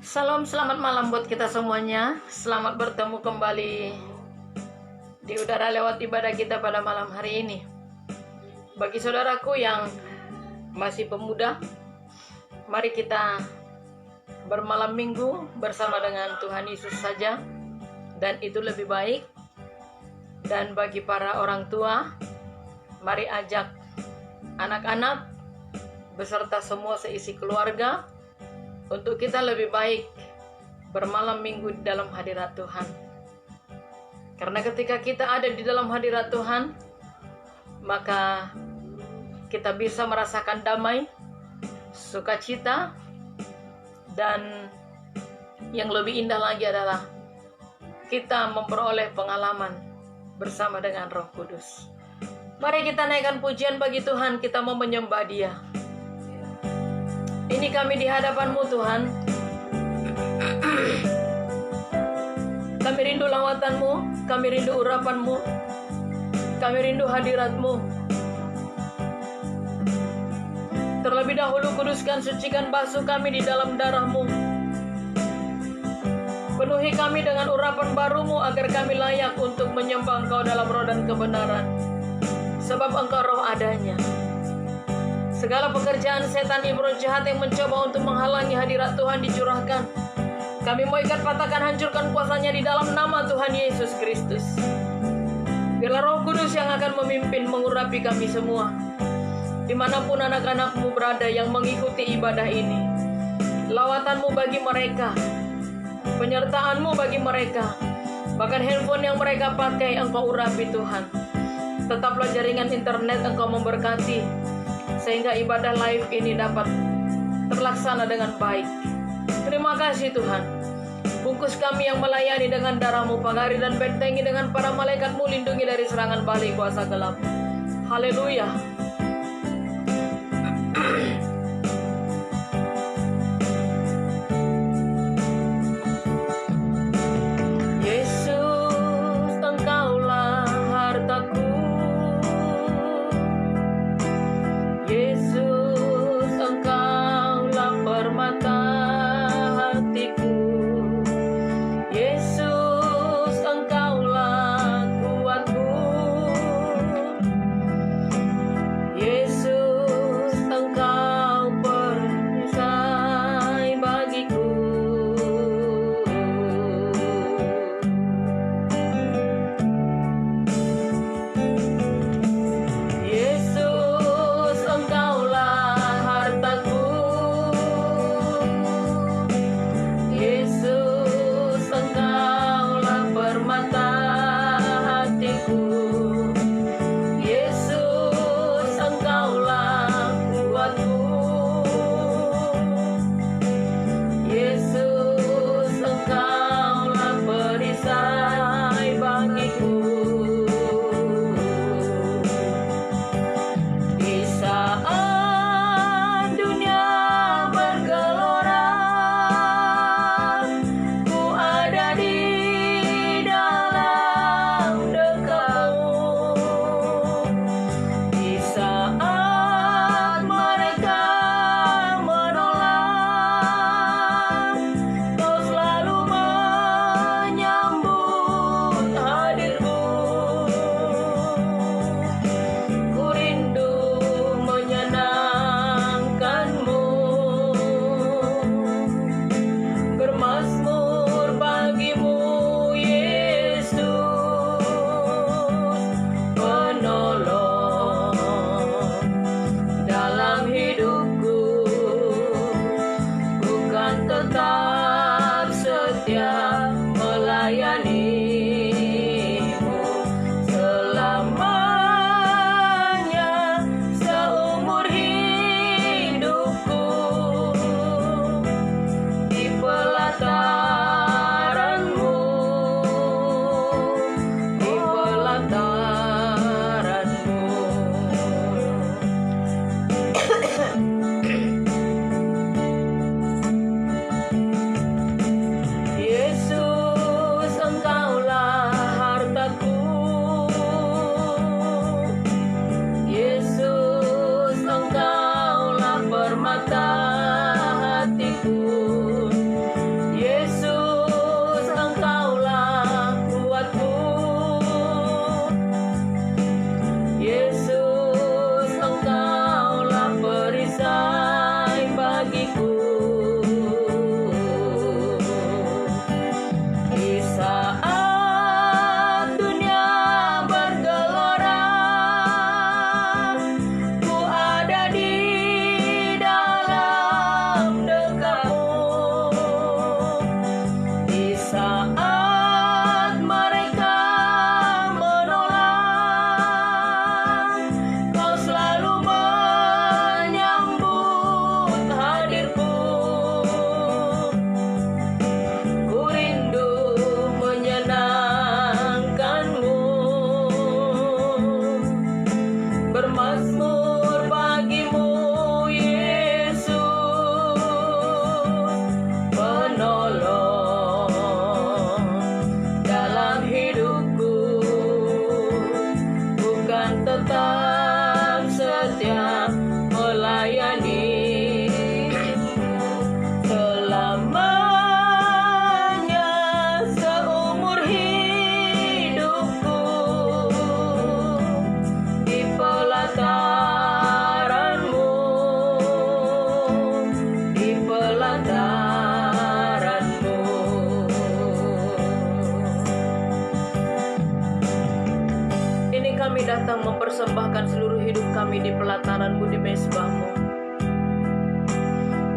Salam, selamat malam buat kita semuanya. Selamat bertemu kembali di udara lewat ibadah kita pada malam hari ini. Bagi saudaraku yang masih pemuda, mari kita bermalam minggu bersama dengan Tuhan Yesus saja, dan itu lebih baik. Dan bagi para orang tua, mari ajak anak-anak beserta semua seisi keluarga untuk kita lebih baik bermalam minggu di dalam hadirat Tuhan. Karena ketika kita ada di dalam hadirat Tuhan, maka kita bisa merasakan damai, sukacita, dan yang lebih indah lagi adalah kita memperoleh pengalaman bersama dengan Roh Kudus. Mari kita naikkan pujian bagi Tuhan, kita mau menyembah Dia. Ini kami di hadapan-Mu, Tuhan. Kami rindu lawatan-Mu, kami rindu urapan-Mu, kami rindu hadirat-Mu. Terlebih dahulu kuduskan, sucikan, basuh kami di dalam darah-Mu. Penuhi kami dengan urapan baru-Mu agar kami layak untuk menyembah Engkau dalam roh dan kebenaran. Sebab Engkau roh adanya. Segala pekerjaan setan iblis jahat yang mencoba untuk menghalangi hadirat Tuhan dicurahkan. Kami mau ikat, patahkan, hancurkan kuasanya di dalam nama Tuhan Yesus Kristus. Biarlah Roh Kudus yang akan memimpin, mengurapi kami semua. Dimanapun anak-anak-Mu berada yang mengikuti ibadah ini. Lawatan-Mu bagi mereka. Penyertaan-Mu bagi mereka. Bahkan handphone yang mereka pakai Engkau urapi Tuhan. Tetaplah jaringan internet Engkau memberkati, sehingga ibadah live ini dapat terlaksana dengan baik. Terima kasih Tuhan. Bungkus kami yang melayani dengan darah-Mu, pagari dan bentengi dengan para malaikat-Mu, lindungi dari serangan balik kuasa gelap. Haleluya. Yesus, Engkaulah hartaku. Yesus, Engkaulah permata hatiku. Yesus, Engkaulah kuatku. Yesus, Engkau perisai bagiku. Yesus, Engkaulah hartaku. Yesus, Engkaulah permata hatiku. Yesus, Engkaulah kuatku. Yesus, Engkaulah perisai bagiku. Di saat dunia bergelora, ku ada di dalam dekatmu. Di saat mereka menolak, Kau selalu menyambut hadirmu. Ku rindu menyenangkan-Mu, bermazmur bagi-Mu, Yesus, penolong dalam hidupku. Ku kan tetap setia melayani-Mu selamanya, seumur hidupku. Di pelataran-Mu, di pelataran-Mu. Yesus, Engkaulah hartaku. Yesus, Engkaulah permata hatiku.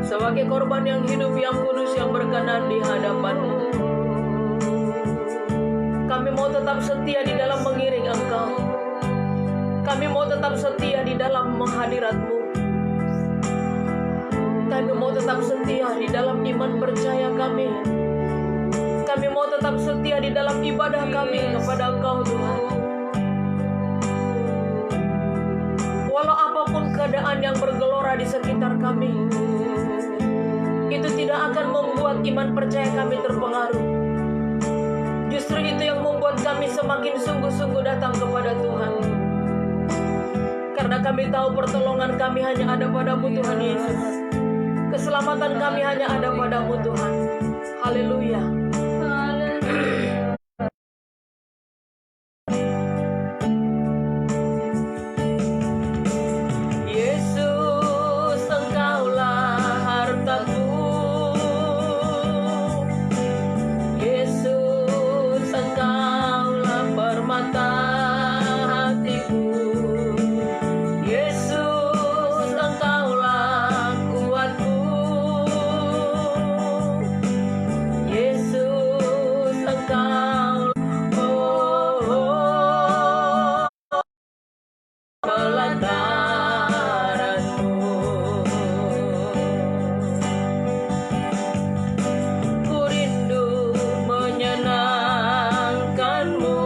sebagai korban yang hidup, yang kudus, yang berkenan di hadapan-Mu. Kami mau tetap setia di dalam mengiring Engkau. Kami mau tetap setia di dalam menghadirat-Mu. Kami mau tetap setia di dalam iman percaya kami. Kami mau tetap setia di dalam ibadah kami kepada Engkau, Tuhan. Walau apapun keadaan yang bergelora di sekitar kami, itu tidak akan membuat iman percaya kami terpengaruh. Justru itu yang membuat kami semakin sungguh-sungguh datang kepada Tuhan. Karena kami tahu pertolongan kami hanya ada pada-Mu, Tuhan Yesus. Keselamatan kami hanya ada pada-Mu, Tuhan. Haleluya. Yesus, Engkaulah hartaku. Yesus, Engkaulah permata hatiku. Yesus, Engkaulah kuatku. Yesus, Engkau, pelataranku. Ku rindu menyenangkan-Mu,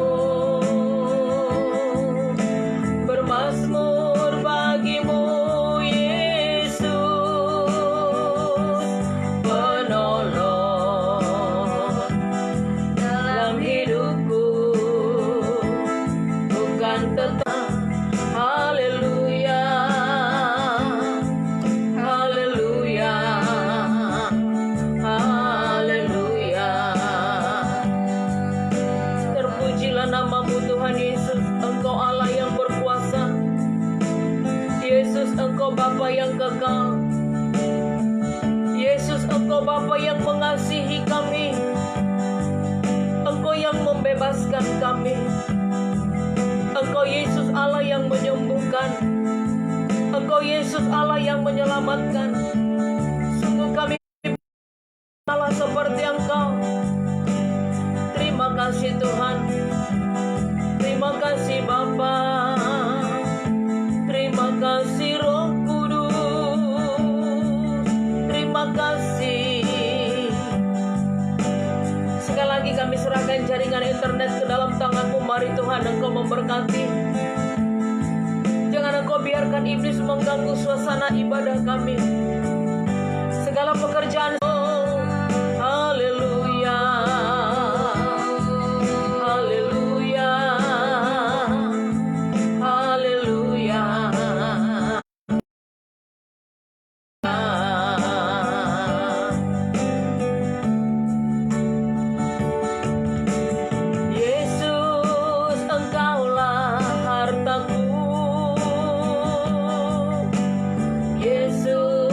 bermazmur bagi-Mu, Yesus, penolong dalam hidupku, bukan tetap. Haleluya, haleluya, haleluya. Terpujilah nama-Mu, Tuhan Yesus. Engkau Allah yang berkuasa. Yesus, Engkau Bapa yang kekal. Yesus, Engkau Bapa yang mengasihi kami. Engkau yang membebaskan kami. Engkau Yesus Allah yang menyembuhkan. Engkau Yesus Allah yang menyelamatkan. Sungguh kami Allah seperti Engkau. Terima kasih Tuhan. Terima kasih Bapa. Terima kasih Roh Kudus. Terima kasih. Sekali lagi kami serahkan jaringan internet ke dalam tangan-Mu. Mari Tuhan, Engkau memberkati. Jangan Engkau biarkan iblis mengganggu suasana ibadah kami. Segala pekerjaan. Haleluya, haleluya, haleluya. Yesus, Engkaulah hartaku. Yesus,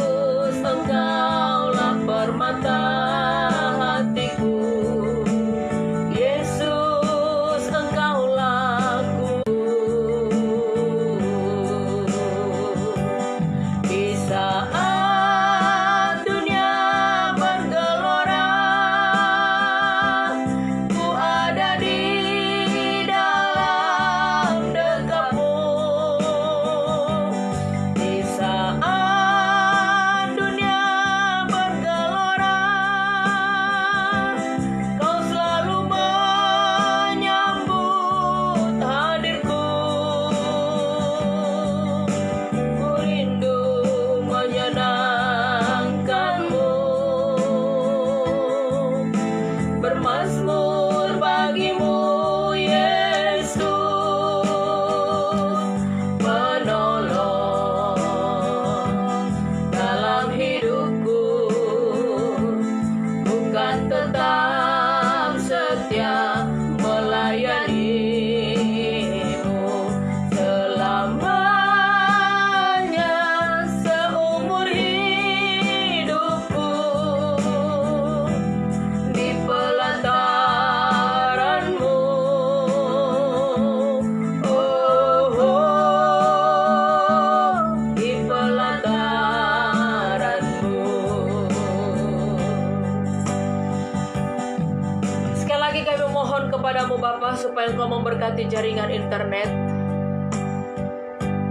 Bapa, supaya Engkau memberkati jaringan internet,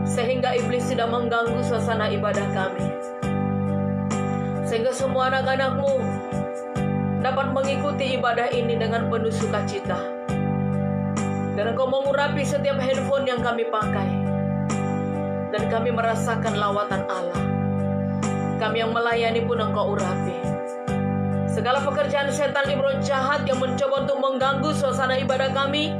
sehingga iblis tidak mengganggu suasana ibadah kami, sehingga semua anak-anak-Mu dapat mengikuti ibadah ini dengan penuh sukacita. Dan Engkau mengurapi setiap handphone yang kami pakai, dan kami merasakan lawatan Allah. Kami yang melayani pun Engkau urapi. Segala pekerjaan setan ibroh jahat yang mencoba untuk mengganggu suasana ibadah kami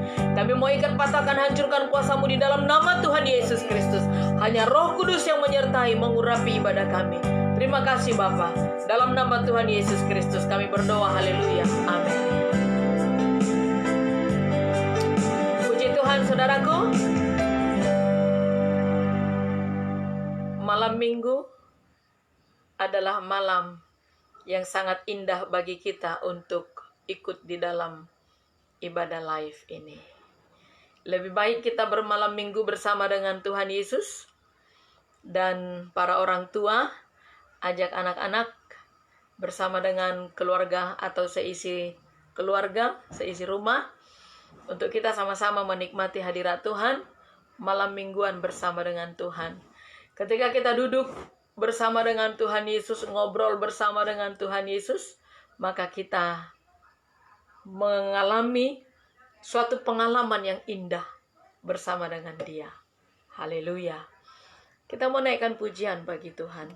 mau ikat, patahkan, hancurkan kuasa-Mu di dalam nama Tuhan Yesus Kristus. Hanya Roh Kudus yang menyertai, mengurapi ibadah kami. Terima kasih Bapa. Dalam nama Tuhan Yesus Kristus kami berdoa. Haleluya. Amin. Puji Tuhan, saudaraku. Malam Minggu adalah malam yang sangat indah bagi kita untuk ikut di dalam ibadah live ini. Lebih baik kita bermalam minggu bersama dengan Tuhan Yesus. Dan para orang tua, ajak anak-anak bersama dengan keluarga atau seisi keluarga, seisi rumah, untuk kita sama-sama menikmati hadirat Tuhan, malam mingguan bersama dengan Tuhan. Ketika kita duduk bersama dengan Tuhan Yesus, ngobrol bersama dengan Tuhan Yesus, maka kita mengalami suatu pengalaman yang indah bersama dengan Dia. Haleluya. Kita mau naikkan pujian bagi Tuhan.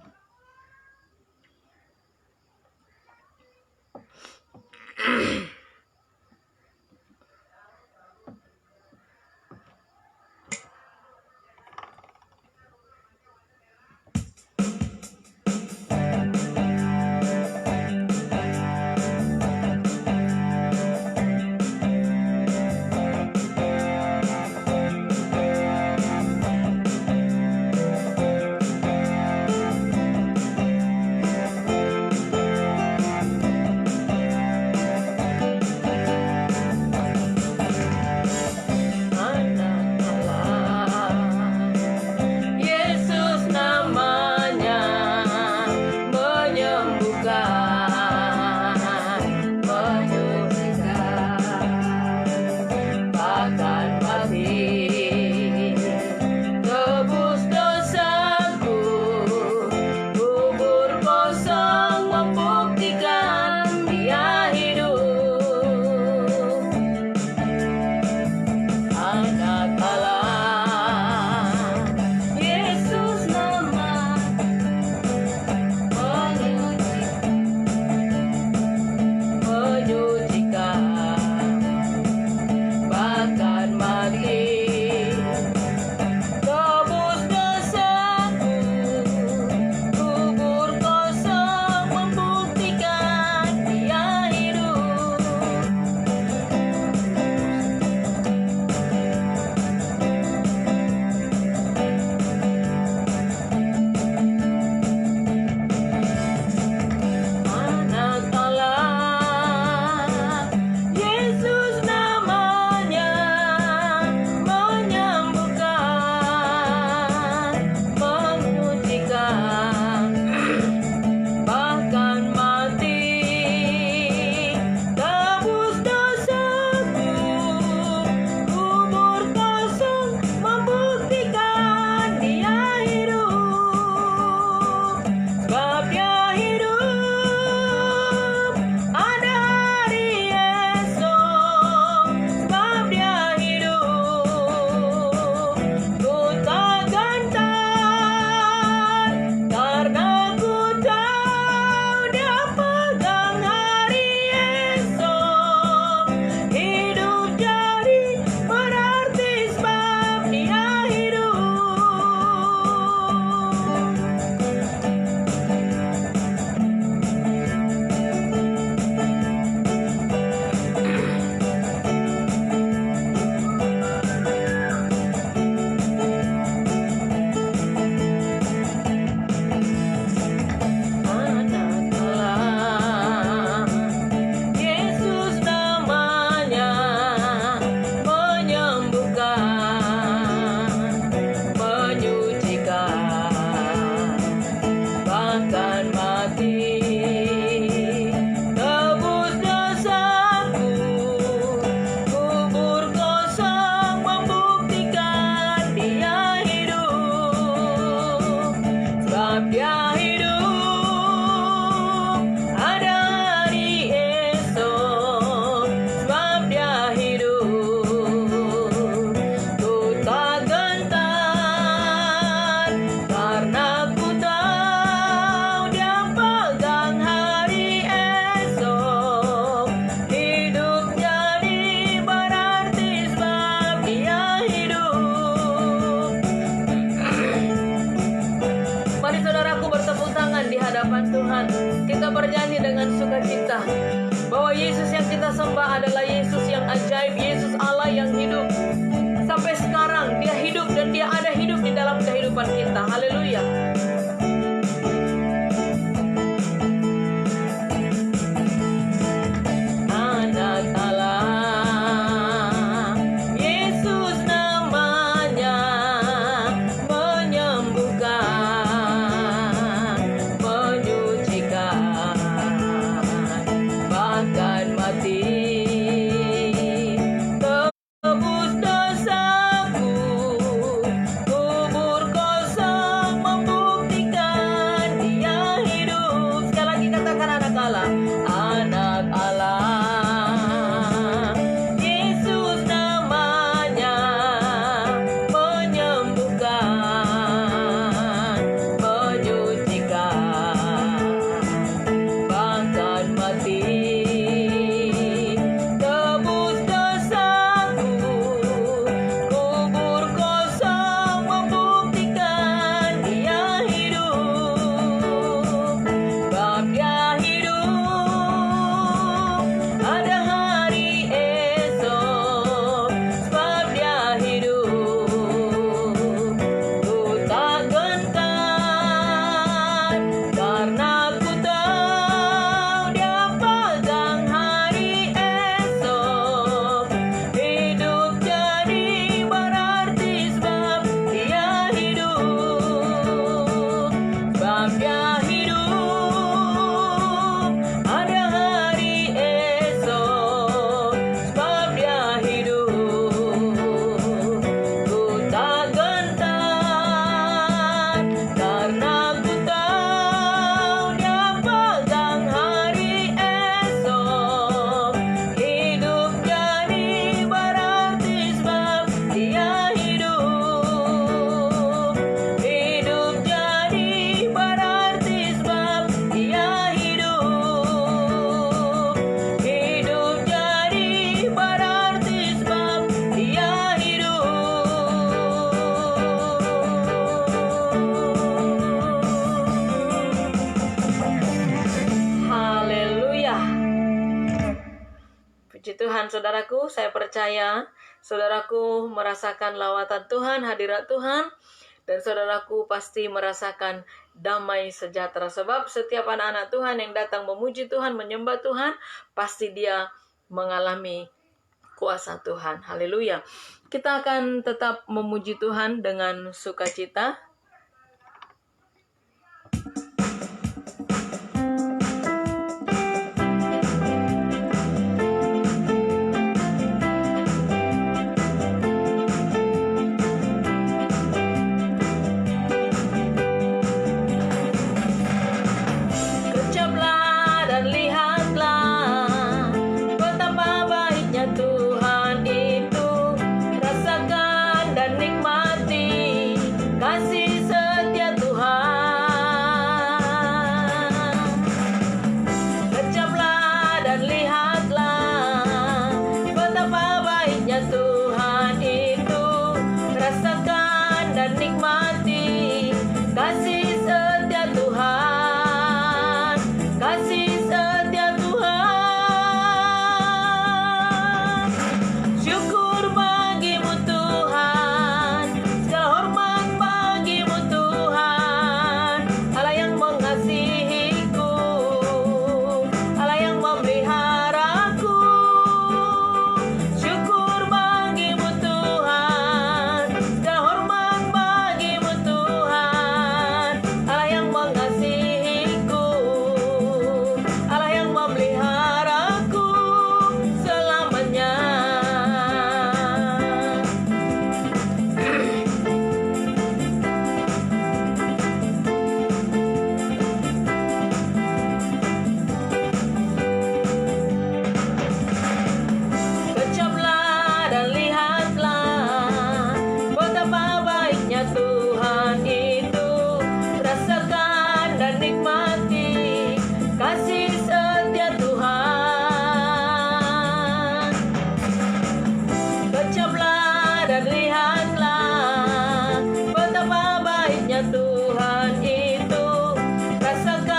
di hadapan Tuhan. Kita bernyanyi dengan sukacita bahwa Yesus yang kita sembah adalah Yesus yang ajaib, Yesus Allah yang hidup. Sampai sekarang dia hidup dan dia ada hidup di dalam kehidupan kita. Haleluya. Puji Tuhan, saudaraku, saya percaya saudaraku merasakan lawatan Tuhan, hadirat Tuhan, dan saudaraku pasti merasakan damai sejahtera. Sebab setiap anak-anak Tuhan yang datang memuji Tuhan, menyembah Tuhan, pasti dia mengalami kuasa Tuhan. Haleluya. Kita akan tetap memuji Tuhan dengan sukacita. Tuhan itu, rasakan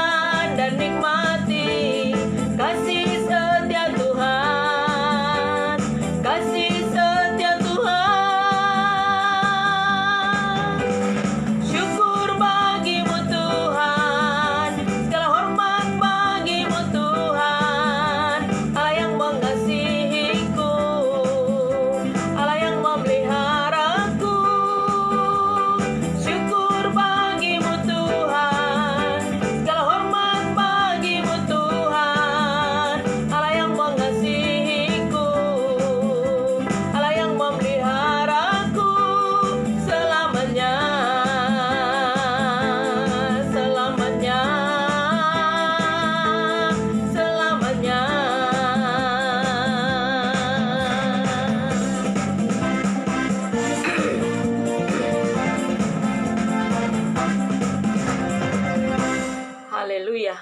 Haleluya.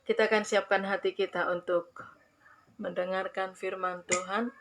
Kita akan siapkan hati kita untuk mendengarkan firman Tuhan.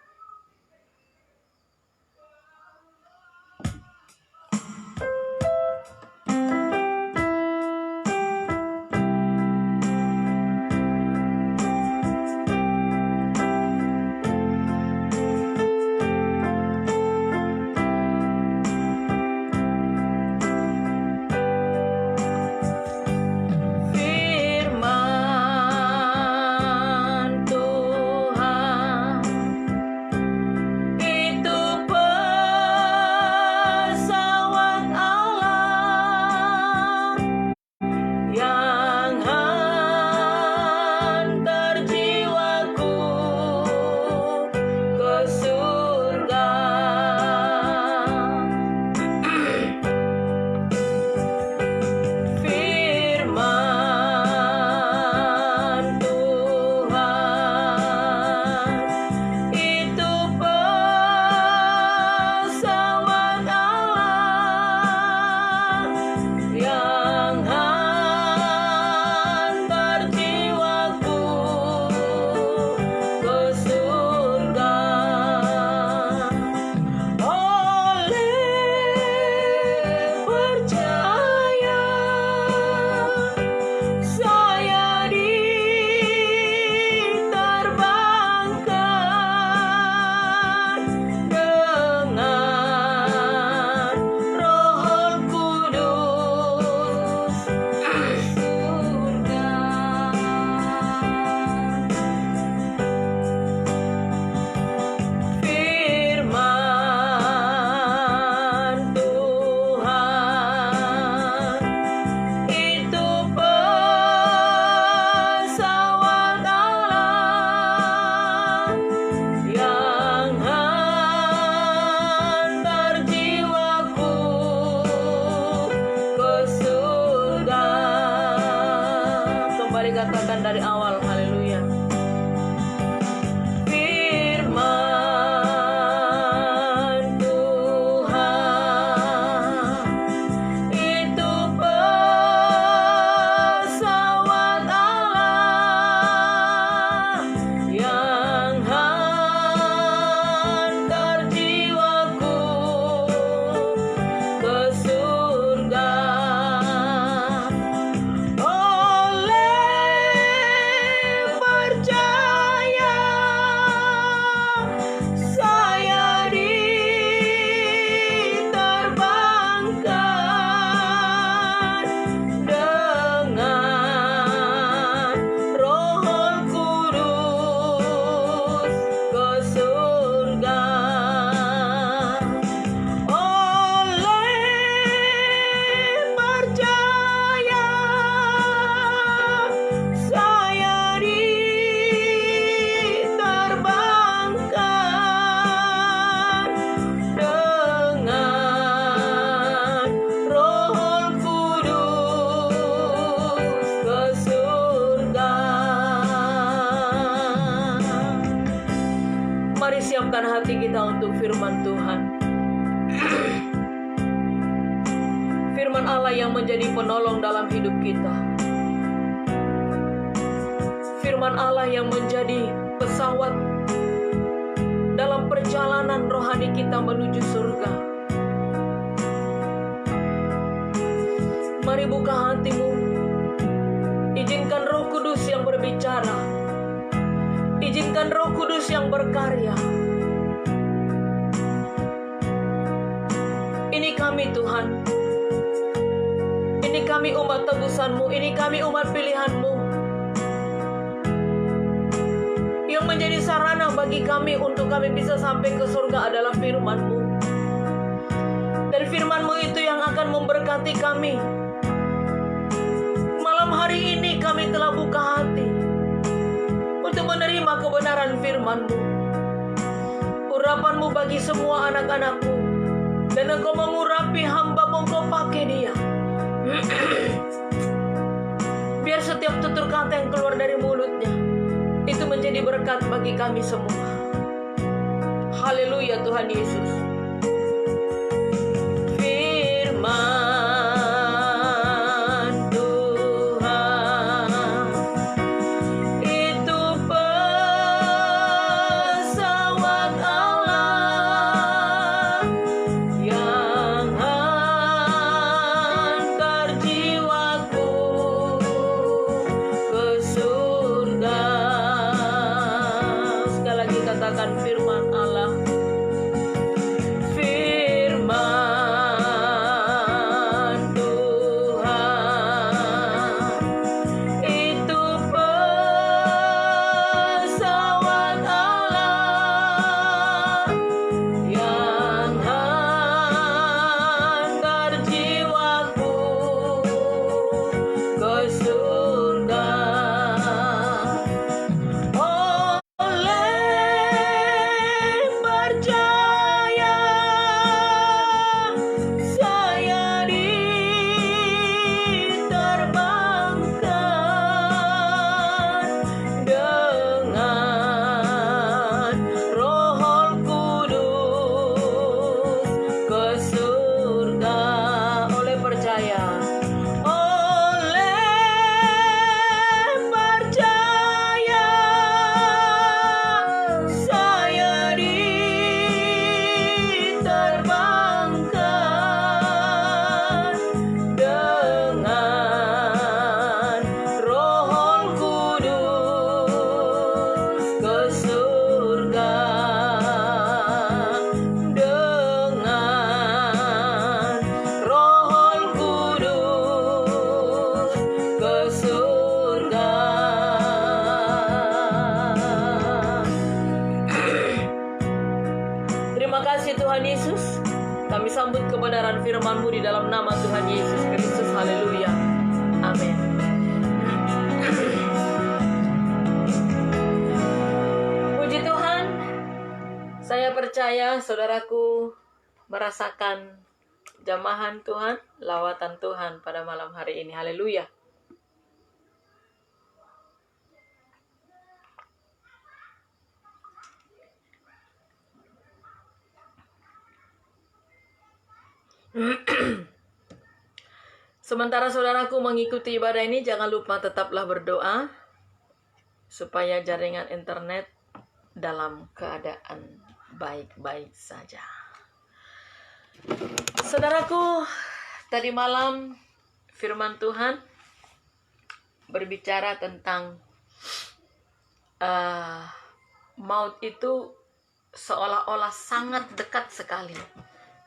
Katakan dari awal, haleluya. Firman Tuhan itu pesawat Allah yang hantar jiwaku ke surga. Mari siapkan hati kita untuk firman Tuhan. Firman Allah yang menjadi penolong dalam hidup kita. Firman Allah yang menjadi pesawat dalam perjalanan rohani kita menuju surga. Mari buka hatimu. Izinkan Roh Kudus yang berbicara. Izinkan Roh Kudus yang berkarya. Ini kami Tuhan. Ini kami umat tebusan-Mu. Ini kami umat pilihan-Mu. Yang menjadi sarana bagi kami untuk kami bisa sampai ke surga adalah firman-Mu. Dan firman-Mu itu yang akan memberkati kami. Malam hari ini kami telah buka hati untuk menerima kebenaran firman-Mu. Urapan-Mu bagi semua anak-anak-Mu. Dan Engkau mengurapi hamba-Mu, Engkau pakai dia. Biar setiap tutur kata yang keluar dari mulutnya itu menjadi berkat bagi kami semua. Haleluya Tuhan Yesus. Firman Tuhan katakan firman Allah. Firman Tuhan itu pesawat Allah yang hantar jiwaku ke surga. Terima kasih Tuhan Yesus. Kami sambut kebenaran firman-Mu di dalam nama Tuhan Yesus Kristus. Haleluya. Amin. Puji Tuhan. Saya percaya saudaraku merasakan jamahan Tuhan, lawatan Tuhan pada malam hari ini. Haleluya. Sementara saudaraku mengikuti ibadah ini, jangan lupa tetaplah berdoa supaya jaringan internet dalam keadaan baik-baik saja. Saudaraku, tadi malam firman Tuhan berbicara tentang maut itu seolah-olah sangat dekat sekali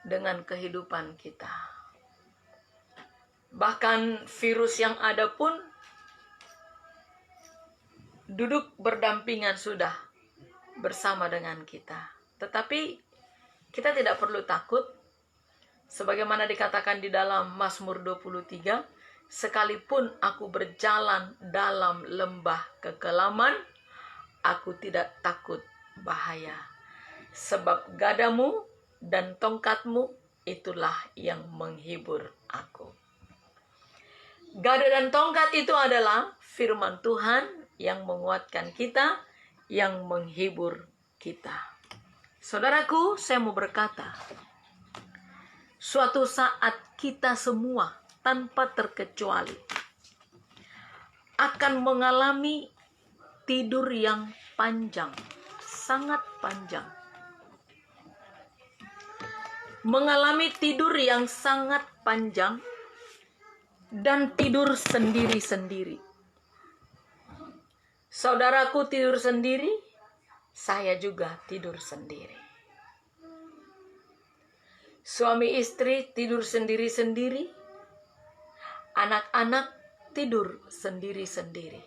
dengan kehidupan kita. Bahkan virus yang ada pun duduk berdampingan sudah bersama dengan kita. Tetapi kita tidak perlu takut. Sebagaimana dikatakan di dalam Mazmur 23, sekalipun aku berjalan dalam lembah kekelaman, aku tidak takut bahaya. Sebab gadamu dan tongkatmu itulah yang menghibur aku. Gada dan tongkat itu adalah firman Tuhan yang menguatkan kita, yang menghibur kita. Saudaraku, saya mau berkata, suatu saat kita semua tanpa terkecuali akan mengalami tidur yang panjang, sangat panjang. Mengalami tidur yang sangat panjang dan tidur sendiri-sendiri. Saudaraku tidur sendiri, saya juga tidur sendiri. Suami istri tidur sendiri-sendiri, anak-anak tidur sendiri-sendiri,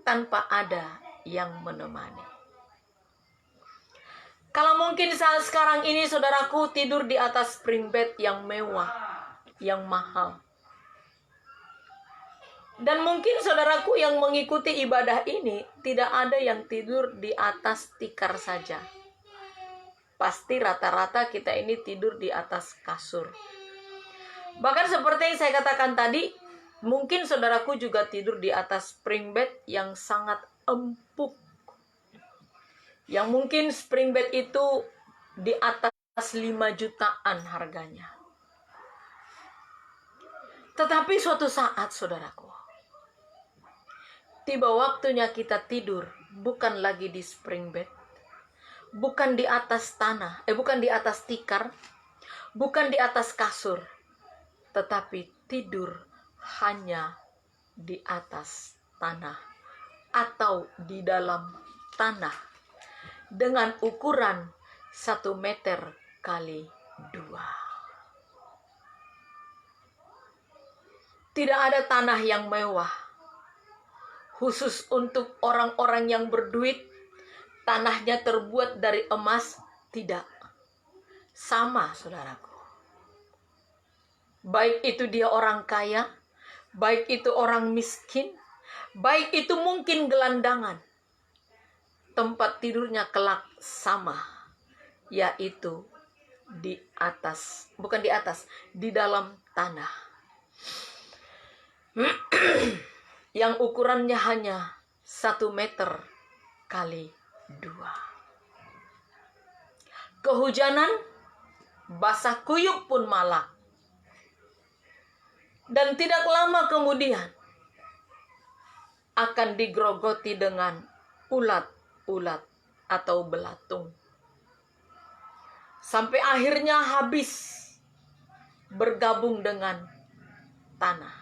tanpa ada yang menemani. Kalau mungkin saat sekarang ini saudaraku tidur di atas spring bed yang mewah, yang mahal. Dan mungkin saudaraku yang mengikuti ibadah ini tidak ada yang tidur di atas tikar saja. Pasti rata-rata kita ini tidur di atas kasur. Bahkan seperti yang saya katakan tadi, mungkin saudaraku juga tidur di atas spring bed yang sangat empuk. Yang mungkin spring bed itu di atas 5 jutaan harganya. Tetapi suatu saat saudaraku, tiba waktunya kita tidur bukan lagi di spring bed, bukan di atas tanah, bukan di atas tikar, bukan di atas kasur, tetapi tidur hanya di atas tanah atau di dalam tanah dengan ukuran 1 meter kali 2. Tidak ada tanah yang mewah khusus untuk orang-orang yang berduit. Tanahnya terbuat dari emas, tidak. Sama, saudaraku. Baik itu dia orang kaya, baik itu orang miskin, baik itu mungkin gelandangan, tempat tidurnya kelak sama, yaitu di atas, bukan di atas, di dalam tanah. Yang ukurannya hanya 1 meter kali 2. Kehujanan, basah kuyup pun malah. Dan tidak lama kemudian akan digerogoti dengan ulat-ulat atau belatung. Sampai akhirnya habis bergabung dengan tanah.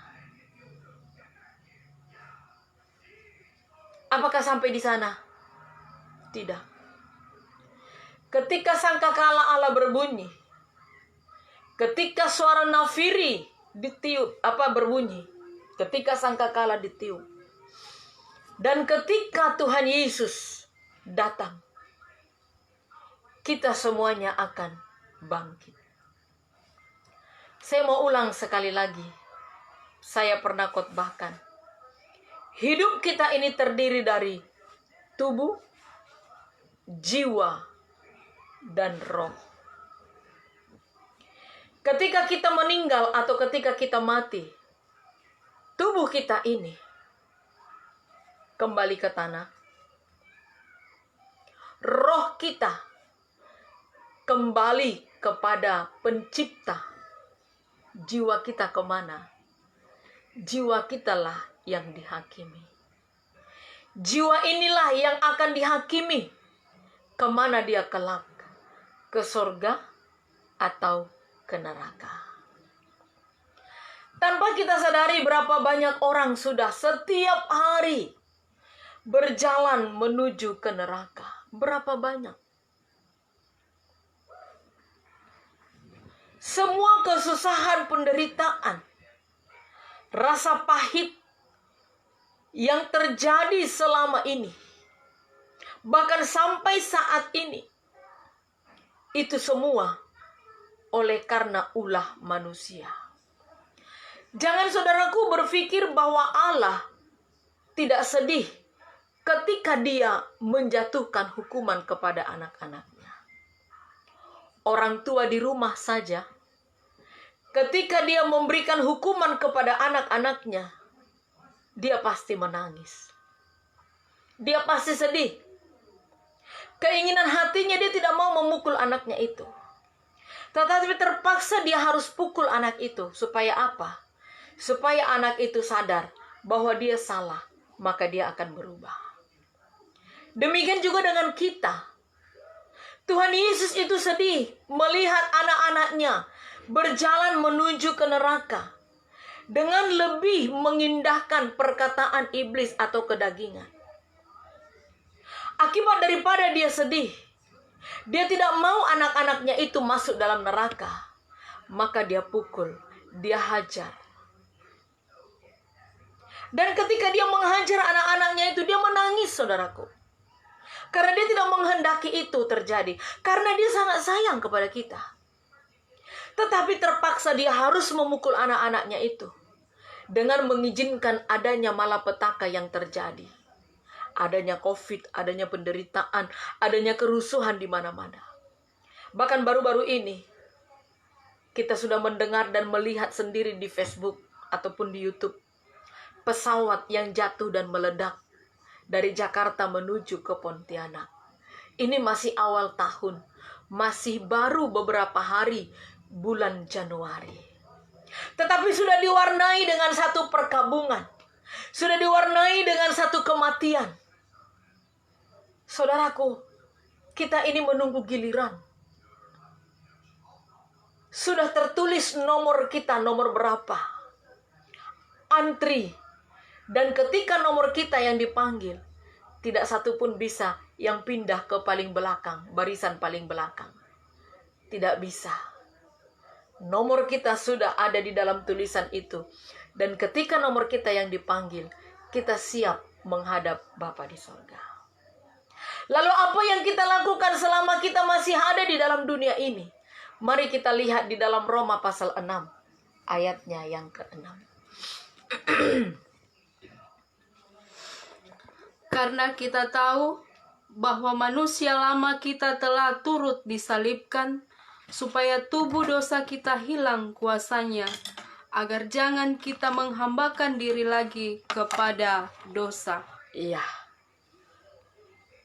Apakah sampai di sana? Tidak. Ketika sangkakala Allah berbunyi, ketika suara nafiri ditiup, berbunyi, ketika sangkakala ditiup, dan ketika Tuhan Yesus datang, kita semuanya akan bangkit. Saya mau ulang sekali lagi. Saya pernah khotbahkan. Hidup kita ini terdiri dari tubuh, jiwa, dan roh. Ketika kita meninggal atau ketika kita mati, tubuh kita ini kembali ke tanah. Roh kita kembali kepada pencipta. Jiwa kita kemana? Jiwa kitalah yang dihakimi. Jiwa inilah yang akan dihakimi. Kemana dia kelak? Ke surga atau ke neraka? Tanpa kita sadari berapa banyak orang sudah setiap hari berjalan menuju ke neraka. Berapa banyak? Semua kesusahan, penderitaan, rasa pahit yang terjadi selama ini, bahkan sampai saat ini, itu semua oleh karena ulah manusia. Jangan saudaraku berpikir bahwa Allah tidak sedih ketika dia menjatuhkan hukuman kepada anak-anaknya. Orang tua di rumah saja, ketika dia memberikan hukuman kepada anak-anaknya, dia pasti menangis. Dia pasti sedih. Keinginan hatinya dia tidak mau memukul anaknya itu. Tetapi terpaksa dia harus pukul anak itu. Supaya apa? Supaya anak itu sadar bahwa dia salah. Maka dia akan berubah. Demikian juga dengan kita. Tuhan Yesus itu sedih melihat anak-anaknya berjalan menuju ke neraka. Dengan lebih mengindahkan perkataan iblis atau kedagingan. Akibat daripada dia sedih, dia tidak mau anak-anaknya itu masuk dalam neraka. Maka dia pukul, dia hajar. Dan ketika dia menghajar anak-anaknya itu, dia menangis, saudaraku. Karena dia tidak menghendaki itu terjadi. Karena dia sangat sayang kepada kita. Tetapi terpaksa dia harus memukul anak-anaknya itu. Dengan mengizinkan adanya malapetaka yang terjadi. Adanya COVID, adanya penderitaan, adanya kerusuhan di mana-mana. Bahkan baru-baru ini, kita sudah mendengar dan melihat sendiri di Facebook ataupun di YouTube. Pesawat yang jatuh dan meledak dari Jakarta menuju ke Pontianak. Ini masih awal tahun. Masih baru beberapa hari bulan Januari. Tetapi sudah diwarnai dengan satu perkabungan. Sudah diwarnai dengan satu kematian. Saudaraku, kita ini menunggu giliran. Sudah tertulis nomor kita, nomor berapa. Antri. Dan ketika nomor kita yang dipanggil, tidak satu pun bisa yang pindah ke paling belakang, barisan paling belakang. Tidak bisa. Nomor kita sudah ada di dalam tulisan itu. Dan ketika nomor kita yang dipanggil, kita siap menghadap Bapa di sorga. Lalu apa yang kita lakukan selama kita masih ada di dalam dunia ini? Mari kita lihat di dalam Roma pasal 6, ayatnya yang ke-6. Karena kita tahu bahwa manusia lama kita telah turut disalibkan, supaya tubuh dosa kita hilang kuasanya, agar jangan kita menghambakan diri lagi kepada dosa. Iya.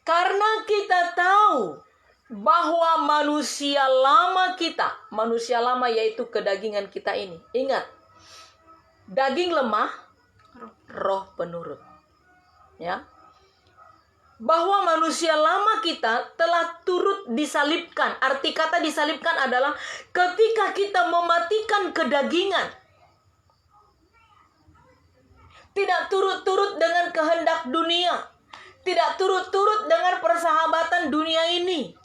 Karena kita tahu bahwa manusia lama yaitu kedagingan kita ini. Ingat, daging lemah, roh penurut. Ya. Bahwa manusia lama kita telah turut disalibkan. Arti kata disalibkan adalah ketika kita mematikan kedagingan. Tidak turut-turut dengan kehendak dunia. Tidak turut-turut dengan persahabatan dunia ini.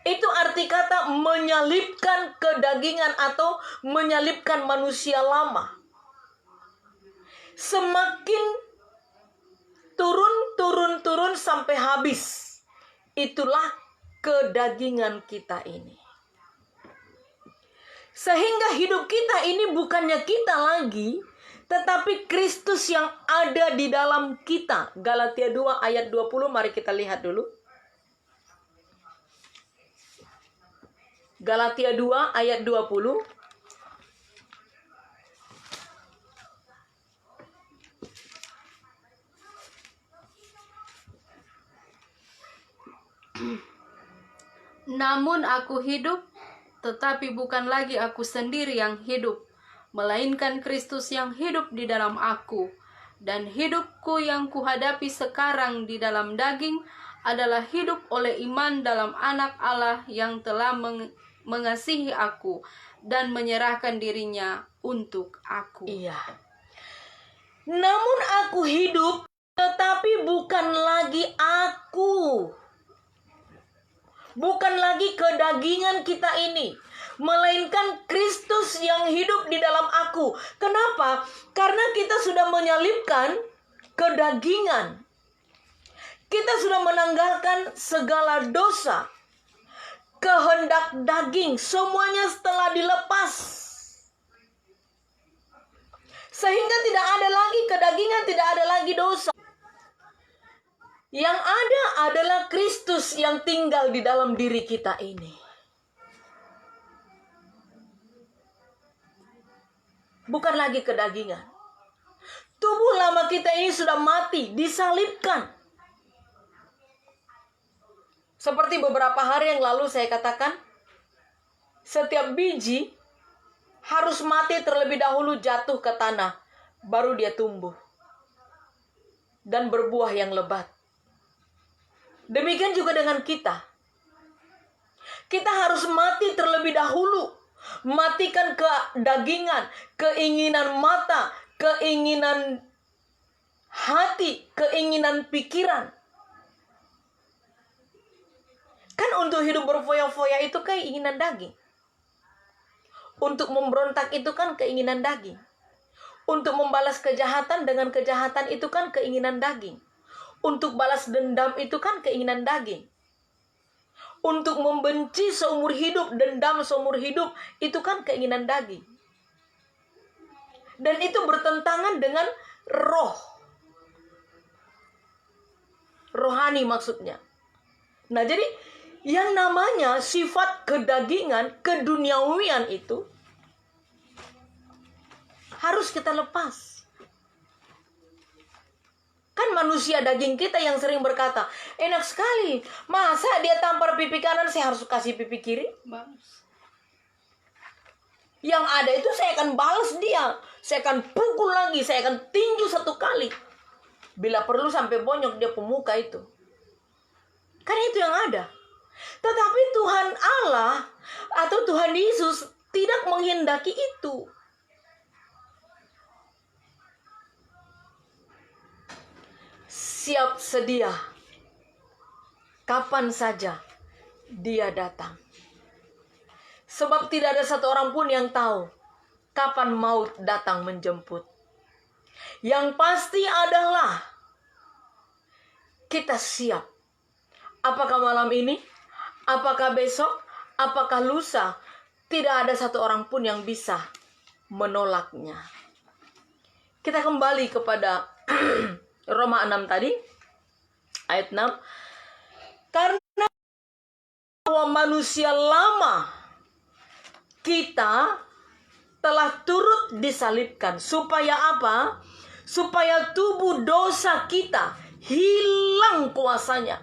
Itu arti kata menyalibkan kedagingan atau menyalibkan manusia lama. Semakin turun sampai habis. Itulah kedagingan kita ini. Sehingga hidup kita ini bukannya kita lagi, tetapi Kristus yang ada di dalam kita. Galatia 2 ayat 20, mari kita lihat dulu. Galatia 2 ayat 20. Namun aku hidup, tetapi bukan lagi aku sendiri yang hidup, melainkan Kristus yang hidup di dalam aku. Dan hidupku yang kuhadapi sekarang di dalam daging adalah hidup oleh iman dalam Anak Allah yang telah mengasihi aku dan menyerahkan dirinya untuk aku. Iya. Namun aku hidup, tetapi bukan lagi aku. Bukan lagi kedagingan kita ini, melainkan Kristus yang hidup di dalam aku. Kenapa? Karena kita sudah menyalibkan kedagingan. Kita sudah menanggalkan segala dosa, kehendak daging, semuanya telah dilepas. Sehingga tidak ada lagi kedagingan, tidak ada lagi dosa. Yang ada adalah Kristus yang tinggal di dalam diri kita ini. Bukan lagi kedagingan. Tubuh lama kita ini sudah mati, disalibkan. Seperti beberapa hari yang lalu saya katakan, setiap biji harus mati terlebih dahulu, jatuh ke tanah, baru dia tumbuh dan berbuah yang lebat. Demikian juga dengan kita. Kita harus mati terlebih dahulu. Matikan kedagingan, keinginan mata, keinginan hati, keinginan pikiran. Kan untuk hidup berfoya-foya itu keinginan daging. Untuk memberontak itu kan keinginan daging. Untuk membalas kejahatan dengan kejahatan itu kan keinginan daging. Untuk balas dendam itu kan keinginan daging. Untuk membenci seumur hidup, dendam seumur hidup, itu kan keinginan daging. Dan itu bertentangan dengan roh. Rohani maksudnya. Nah, jadi yang namanya sifat kedagingan, keduniawian itu harus kita lepas. Kan manusia daging kita yang sering berkata, enak sekali, masa dia tampar pipi kanan, saya harus kasih pipi kiri? Yang ada itu saya akan balas dia, saya akan pukul lagi, saya akan tinju 1 kali. Bila perlu sampai bonyok dia pemuka itu. Kan itu yang ada. Tetapi Tuhan Allah atau Tuhan Yesus tidak menghendaki itu. siap sedia. Kapan saja Dia datang. Sebab tidak ada satu orang pun yang tahu kapan maut datang menjemput. Yang pasti adalah kita siap. Apakah malam ini? Apakah besok? Apakah lusa? Tidak ada satu orang pun yang bisa menolaknya. Kita kembali kepada Roma 6 tadi, ayat 6. Karena bahwa manusia lama kita telah turut disalibkan. Supaya apa? Supaya tubuh dosa kita hilang kuasanya.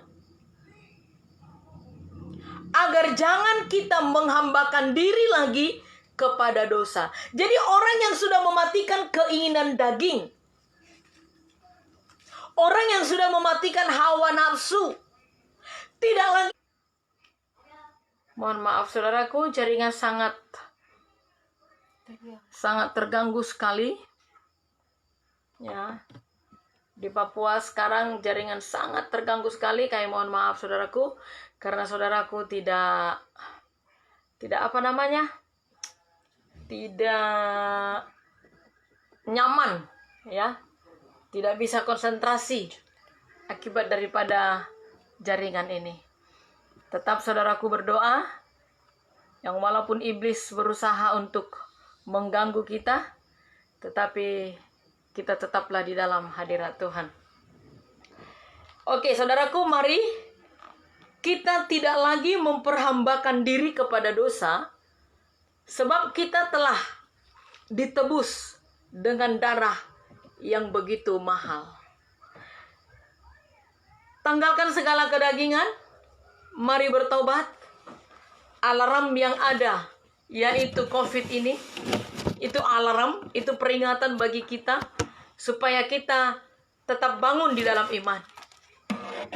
Agar jangan kita menghambakan diri lagi kepada dosa. Jadi orang yang sudah mematikan keinginan daging, orang yang sudah mematikan hawa nafsu, tidak lagi. Mohon maaf saudaraku, jaringan sangat terganggu sekali. Ya. Di Papua sekarang jaringan sangat terganggu sekali. Kayak mohon maaf saudaraku, karena saudaraku tidak apa namanya? Tidak nyaman, ya. Tidak bisa konsentrasi akibat daripada jaringan ini. Tetap saudaraku berdoa, yang walaupun iblis berusaha untuk mengganggu kita, tetapi kita tetaplah di dalam hadirat Tuhan. Oke, saudaraku, mari kita tidak lagi memperhambakan diri kepada dosa, sebab kita telah ditebus dengan darah yang begitu mahal. Tanggalkan segala kedagingan, mari bertobat. Alarm yang ada, yaitu COVID ini, itu alarm, itu peringatan bagi kita, supaya kita tetap bangun di dalam iman.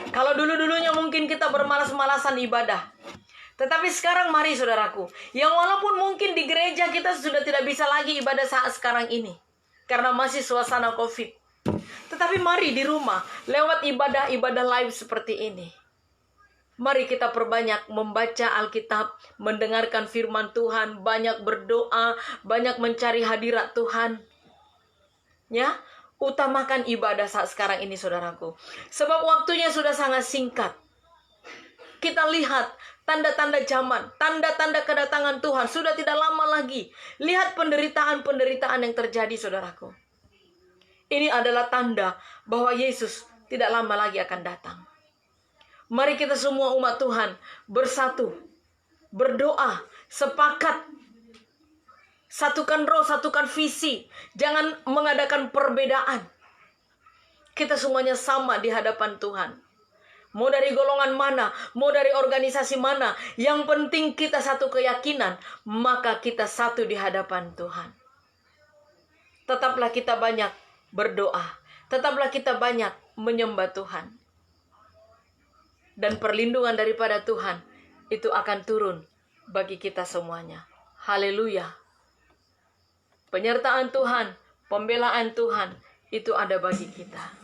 Kalau dulu-dulunya mungkin kita bermalas-malasan ibadah, tetapi sekarang mari saudaraku, yang walaupun mungkin di gereja kita sudah tidak bisa lagi ibadah saat sekarang ini, karena masih suasana COVID, tetapi mari di rumah, lewat ibadah-ibadah live seperti ini, mari kita perbanyak membaca Alkitab, mendengarkan firman Tuhan, banyak berdoa, banyak mencari hadirat Tuhan. Ya, utamakan ibadah saat sekarang ini saudaraku. Sebab waktunya sudah sangat singkat. Kita lihat tanda-tanda zaman, tanda-tanda kedatangan Tuhan sudah tidak lama lagi. Lihat penderitaan-penderitaan yang terjadi saudaraku. Ini adalah tanda bahwa Yesus tidak lama lagi akan datang. Mari kita semua umat Tuhan bersatu, berdoa, sepakat, satukan roh, satukan visi, jangan mengadakan perbedaan. Kita semuanya sama di hadapan Tuhan. Mau dari golongan mana, mau dari organisasi mana, yang penting kita satu keyakinan, maka kita satu di hadapan Tuhan. Tetaplah kita banyak berdoa, tetaplah kita banyak menyembah Tuhan. Dan perlindungan daripada Tuhan itu akan turun bagi kita semuanya. Haleluya. Penyertaan Tuhan, pembelaan Tuhan itu ada bagi kita.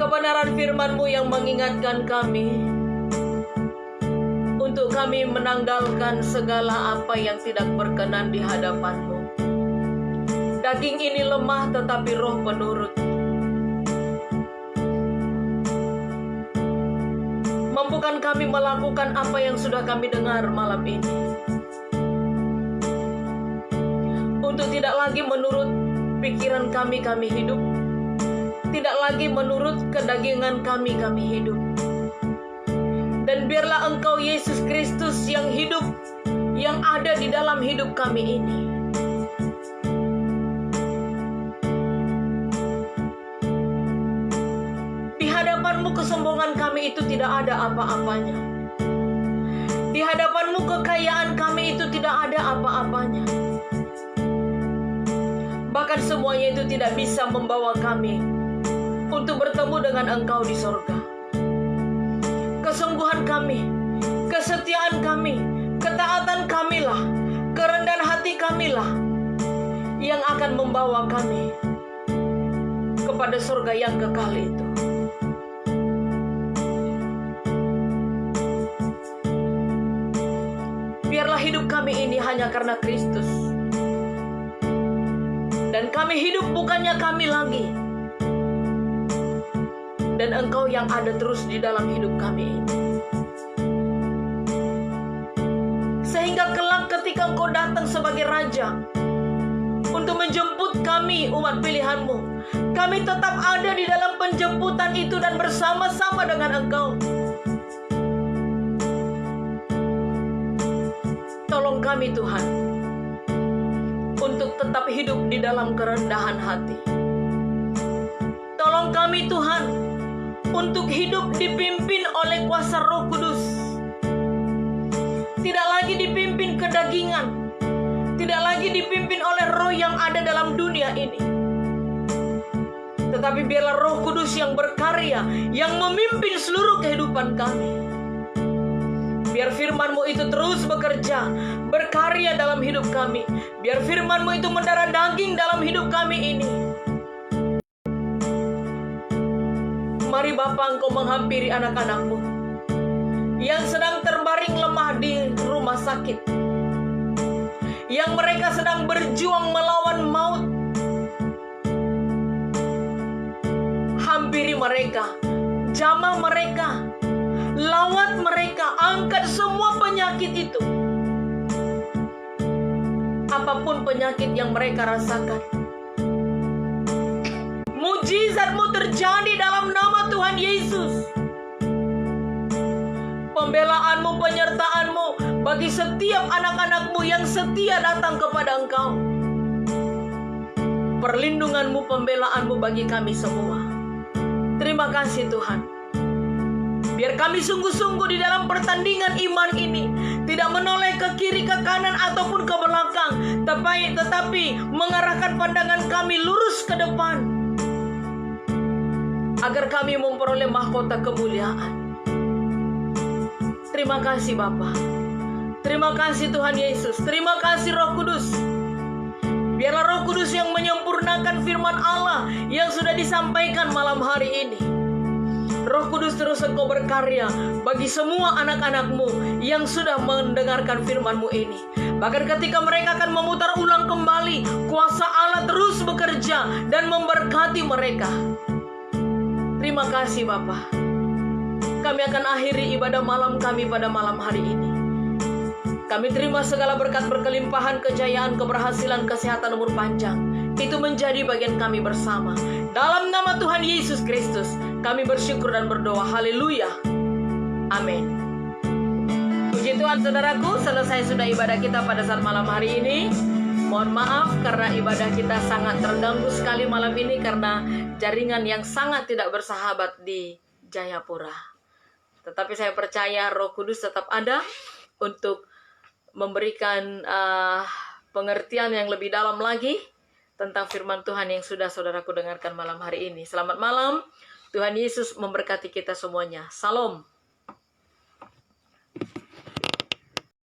kebenaran firman-Mu yang mengingatkan kami untuk kami menanggalkan segala apa yang tidak berkenan di hadapan-Mu. Daging ini lemah tetapi roh penurut. Mampukan kami melakukan apa yang sudah kami dengar malam ini. Untuk tidak lagi menurut pikiran kami hidup. Tidak lagi menurut kedagingan kami hidup. Dan biarlah Engkau Yesus Kristus yang hidup, yang ada di dalam hidup kami ini. Di hadapan-Mu kesombongan kami itu tidak ada apa-apanya. Di hadapan-Mu kekayaan kami itu tidak ada apa-apanya. Bahkan semuanya itu tidak bisa membawa kami untuk bertemu dengan Engkau di sorga. Kesungguhan kami, kesetiaan kami, ketaatan kamilah, kerendahan hati kamilah yang akan membawa kami kepada surga yang kekal itu. Biarlah hidup kami ini hanya karena Kristus. Dan kami hidup bukannya kami lagi. Dan Engkau yang ada terus di dalam hidup kami ini. Sehingga kelak ketika Engkau datang sebagai Raja untuk menjemput kami umat pilihan-Mu, kami tetap ada di dalam penjemputan itu dan bersama-sama dengan Engkau. Tolong kami Tuhan untuk tetap hidup di dalam kerendahan hati. Tolong kami Tuhan untuk hidup dipimpin oleh kuasa Roh Kudus. Tidak lagi dipimpin kedagingan, tidak lagi dipimpin oleh roh yang ada dalam dunia ini. Tetapi biarlah Roh Kudus yang berkarya, yang memimpin seluruh kehidupan kami. Biar firman-Mu itu terus bekerja, berkarya dalam hidup kami. Biar firman-Mu itu mendarah daging dalam hidup kami ini. Mari Bapa, Engkau menghampiri anak-anak-Mu yang sedang terbaring lemah di rumah sakit, yang mereka sedang berjuang melawan maut. Hampiri mereka, jamah mereka, lawat mereka, angkat semua penyakit itu. Apapun penyakit yang mereka rasakan, mujizat-Mu terjadi dalam nama Tuhan Yesus. Pembelaan-Mu, penyertaan-Mu bagi setiap anak-anak-Mu yang setia datang kepada Engkau. Perlindungan-Mu, pembelaan-Mu bagi kami semua. Terima kasih Tuhan. Biar kami sungguh-sungguh di dalam pertandingan iman ini tidak menoleh ke kiri, ke kanan, ataupun ke belakang, tetapi mengarahkan pandangan kami lurus ke depan, agar kami memperoleh mahkota kemuliaan. Terima kasih Bapa. Terima kasih Tuhan Yesus. Terima kasih Roh Kudus. Biarlah Roh Kudus yang menyempurnakan firman Allah yang sudah disampaikan malam hari ini. Roh Kudus terus Engkau berkarya bagi semua anak-anak-Mu yang sudah mendengarkan firman-Mu ini. Bahkan ketika mereka akan memutar ulang kembali, kuasa Allah terus bekerja dan memberkati mereka. Terima kasih Bapa. Kami akan akhiri ibadah malam kami pada malam hari ini. Kami terima segala berkat berkelimpahan, kejayaan, keberhasilan, kesehatan, umur panjang. Itu menjadi bagian kami bersama. Dalam nama Tuhan Yesus Kristus, kami bersyukur dan berdoa. Haleluya. Amin. Puji Tuhan saudaraku, selesai sudah ibadah kita pada saat malam hari ini. Mohon maaf karena ibadah kita sangat terganggu sekali malam ini karena jaringan yang sangat tidak bersahabat di Jayapura. Tetapi saya percaya Roh Kudus tetap ada untuk memberikan pengertian yang lebih dalam lagi tentang firman Tuhan yang sudah saudaraku dengarkan malam hari ini. Selamat malam. Tuhan Yesus memberkati kita semuanya. Salam.